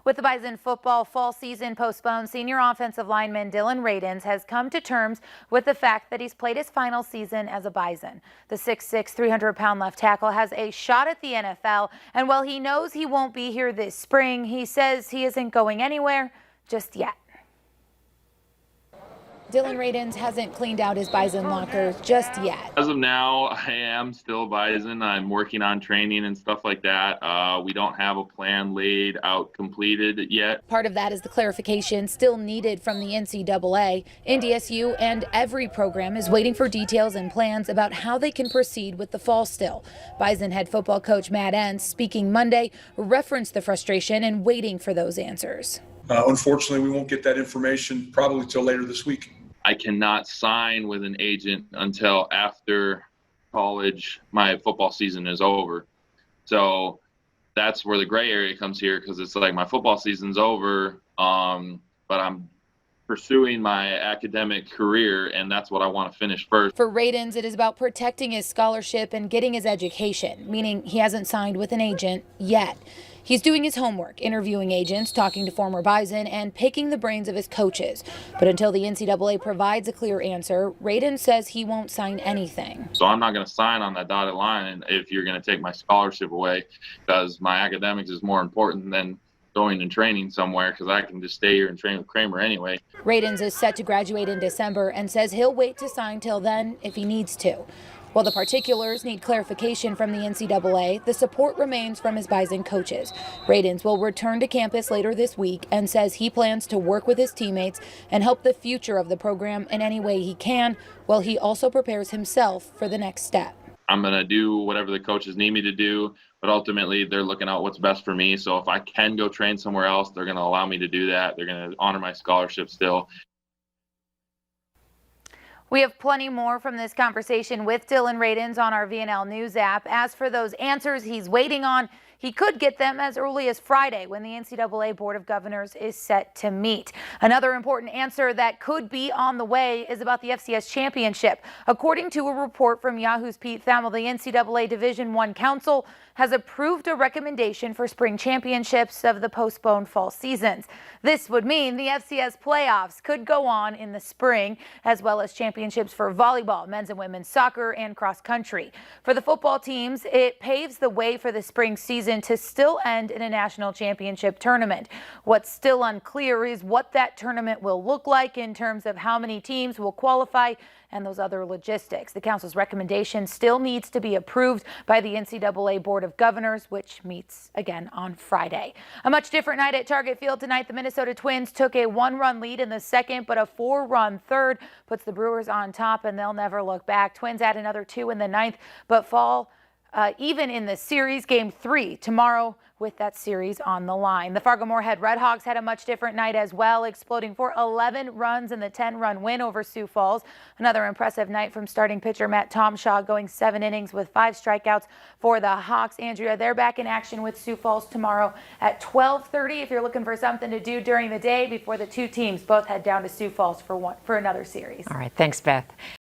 With the Bison football fall season postponed, senior offensive lineman Dylan Radins has come to terms with the fact that he's played his final season as a Bison. The 6'6", 300-pound left tackle has a shot at the NFL, and while he knows he won't be here this spring, he says he isn't going anywhere just yet. Dylan Radins hasn't cleaned out his Bison locker just yet. As of now, I am still Bison. I'm working on training and stuff like that. We don't have a plan laid out completed yet. Part of that is the clarification still needed from the NCAA. NDSU and every program is waiting for details and plans about how they can proceed with the fall still. Bison head football coach Matt Entz, speaking Monday, referenced the frustration and waiting for those answers. Unfortunately, we won't get that information probably till later this week. I cannot sign with an agent until after college, my football season is over. So that's where the gray area comes here, because it's like my football season's over, but I'm pursuing my academic career, and that's what I want to finish first. For Radins, it is about protecting his scholarship and getting his education, meaning he hasn't signed with an agent yet. He's doing his homework, interviewing agents, talking to former Bison, and picking the brains of his coaches. But until the NCAA provides a clear answer, Radins says he won't sign anything. So I'm not going to sign on that dotted line if you're going to take my scholarship away, because my academics is more important than going and training somewhere, because I can just stay here and train with Kramer anyway. Radins is set to graduate in December and says he'll wait to sign till then if he needs to. While the particulars need clarification from the NCAA, the support remains from his Bison coaches. Radins will return to campus later this week and says he plans to work with his teammates and help the future of the program in any way he can, while he also prepares himself for the next step. I'm going to do whatever the coaches need me to do, but ultimately they're looking out what's best for me. So if I can go train somewhere else, they're going to allow me to do that. They're going to honor my scholarship still. We have plenty more from this conversation with Dylan Radins on our VNL News app. As for those answers he's waiting on, he could get them as early as Friday, when the NCAA Board of Governors is set to meet. Another important answer that could be on the way is about the FCS championship. According to a report from Yahoo's Pete Thamel, the NCAA Division I Council has approved a recommendation for spring championships of the postponed fall seasons. This would mean the FCS playoffs could go on in the spring, as well as championships for volleyball, men's and women's soccer, and cross country. For the football teams, it paves the way for the spring season to still end in a national championship tournament. What's still unclear is what that tournament will look like in terms of how many teams will qualify and those other logistics. The council's recommendation still needs to be approved by the NCAA Board of Governors, which meets again on Friday. A much different night at Target Field tonight. The Minnesota Twins took a 1-run lead in the second, but a 4-run third puts the Brewers on top, and they'll never look back. Twins add another 2 in the ninth, but fall even in the series. Game 3 tomorrow with that series on the line. The Fargo-Moorhead Redhawks had a much different night as well, exploding for 11 runs in the 10-run win over Sioux Falls. Another impressive night from starting pitcher Matt Tomshaw, going 7 innings with 5 strikeouts for the Hawks. Andrea, they're back in action with Sioux Falls tomorrow at 12:30 if you're looking for something to do during the day before the two teams both head down to Sioux Falls for another series. All right, thanks, Beth.